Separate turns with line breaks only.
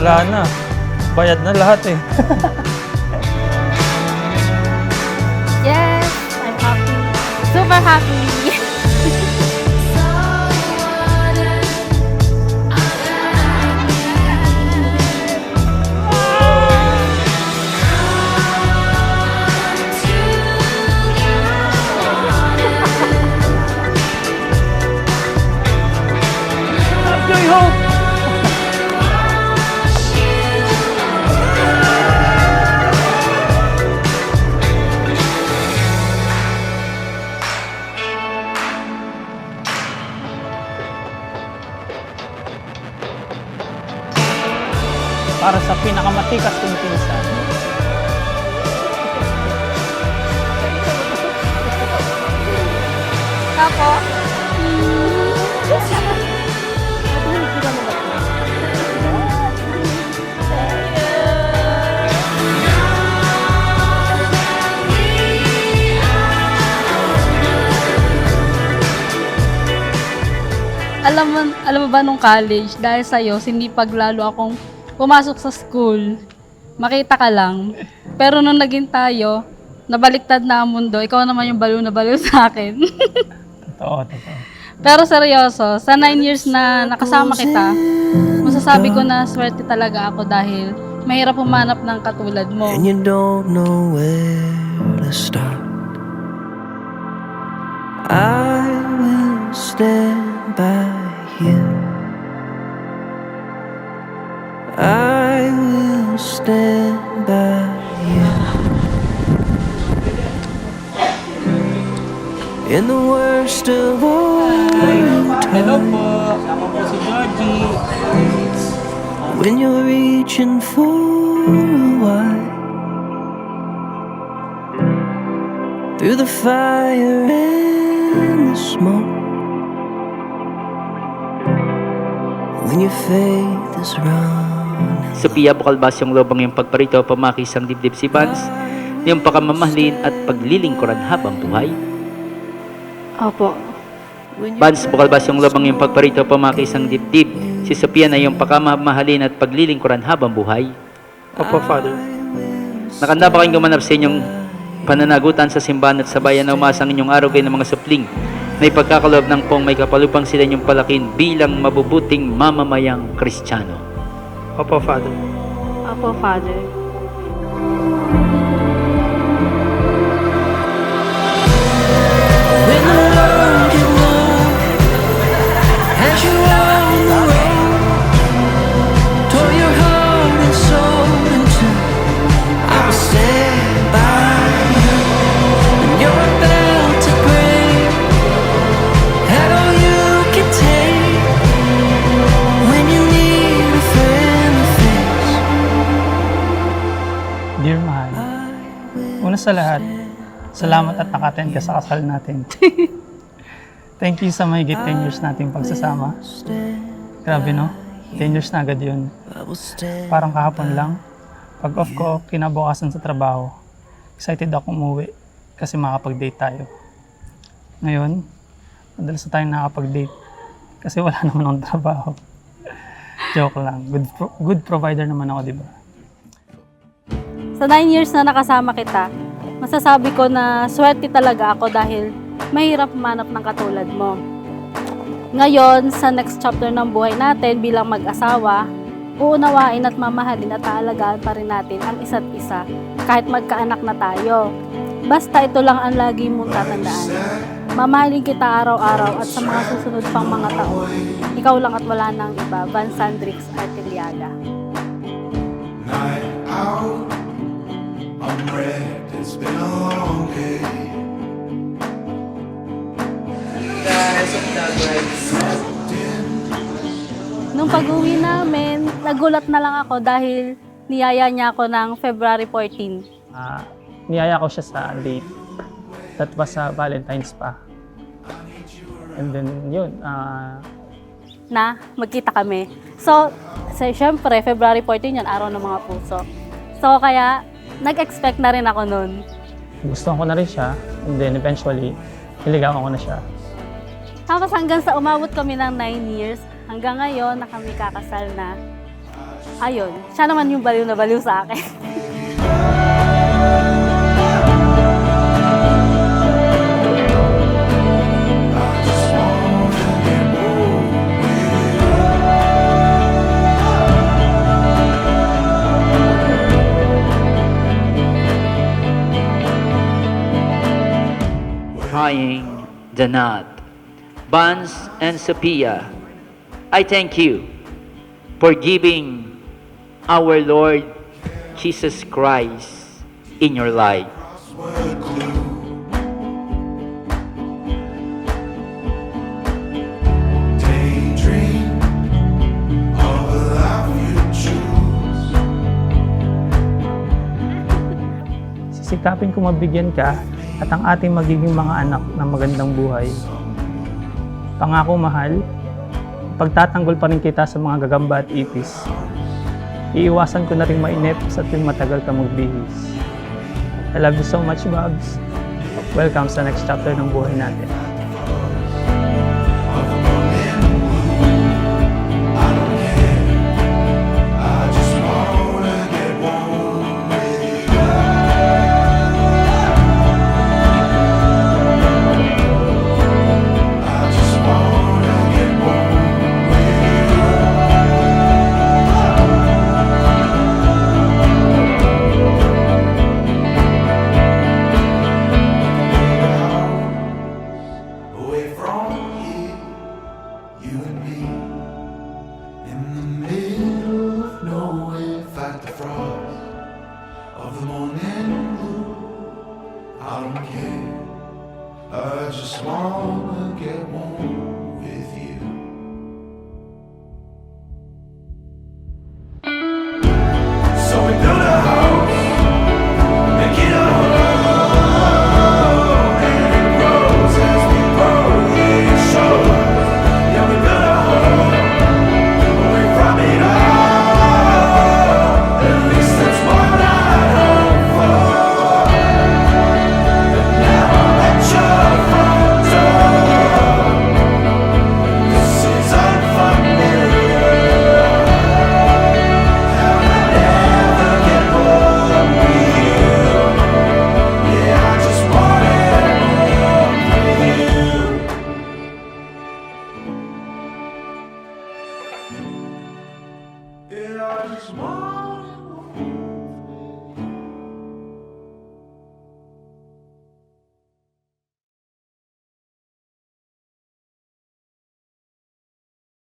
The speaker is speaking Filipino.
Wala na. Bayad na lahat eh.
Yes, I'm happy. Super happy.
Joy Hope! Para sa pinakamatikas kong pinsan.
Ako? Alam mo ba nung college, dahil sa'yo, sinipag lalo akong pumasok sa school. Makita ka lang. Pero nung naging tayo, nabaliktad na ang mundo, ikaw naman yung baliw na baliw sa akin.
Totoo, totoo.
Pero seryoso, sa 9 years na nakasama kita, masasabi ko na swerte talaga ako dahil mahirap humanap ng katulad mo.
And you don't know where to start. I will stand by you. I will stand by you. In the worst of all
Hello
times,
po. Ako po si Georgie.
when you're reaching for a while, through the fire and the smoke, when your faith is running.
Sophia Bukalbas yung lobang yung pagparito, pamakisang dibdib si Vance, yung pakamamahalin at paglilingkuran habang buhay.
Opo.
Vance Bukalbas yung lobang yung pagparito, pamakisang dibdib. Si Sophia na yung pakamamahalin at paglilingkuran habang buhay.
Opo, Father.
Nakanda ba kayong gumanap sa inyong pananagutan sa simbahan at sa bayan na umasang inyong araw kayo ng mga supling na ipagkakaloob ng pong may kapalupang sila inyong palakin bilang mabubuting mamamayang Kristiyano?
Opo, Father.
Opo, Father.
When the world get low, as you are on the road, tore your heart and soul in two, I will stand by you. When you're about to break, had all you can take, when you need a friendly face,
Dear Mahal, una sa lahat, salamat at nakaten ka sa kasal natin. Thank you sa mahigit 10 years nating pagsasama. Grabe no? 10 years na agad yun.
I will stand.
Parang kahapon lang. Pag off ko, kinabukasan sa trabaho. Excited ako umuwi kasi makapag-date tayo. Ngayon, madalas na tayong nakapag-date kasi wala naman akong trabaho. Joke lang. Good provider naman ako, di ba?
Sa 9 years na nakasama kita, masasabi ko na swerte talaga ako dahil mahirap manap ng katulad mo. Ngayon, sa next chapter ng buhay natin bilang mag-asawa, uunawain at mamahalin at aalagaan pa rin natin ang isa't isa kahit magkaanak na tayo. Basta ito lang ang lagi mong tatandaan. Mamahalin kita araw-araw at sa mga susunod pang mga taon. Ikaw lang at wala nang iba. Van Sandrix Artiliaga.
Night out, I'm wrecked, it's been a long day.
Nung pag-uwi namin, nagulat na lang ako dahil niyaya niya ako ng February 14.
Niyaya ko siya sa date. That was sa Valentine's pa. And then yun,
Na magkita kami. So syempre, February 14 yun, araw ng mga puso. So kaya, nag-expect na rin ako nun.
gustuhan ko na rin siya. And then eventually, niligawan ko na siya.
Tapos hanggang sa umabot kami ng 9 years, hanggang ngayon na kami kakasal na. Ayun, siya naman yung baliw na baliw sa akin.
Trying the knot. Bans and Sophia, I thank you for giving our Lord Jesus Christ in your life.
Crossword clue. Daydream of a life you choose.
Sisikapin ko mabigyan ka at ang ating magiging mga anak ng magandang buhay. Pangako mahal, pagtatanggol pa rin kita sa mga gagamba at ipis. Iiwasan ko na rin mainip sa tuwing matagal ka magbihis. I love you so much, Babs. Welcome sa next chapter ng buhay natin.
I just wanna get warm with you. I just wanna get warm with you. Away from here, you and me, in the middle of nowhere, fight the frost of the morning blue. I don't care, I just wanna get warm with you.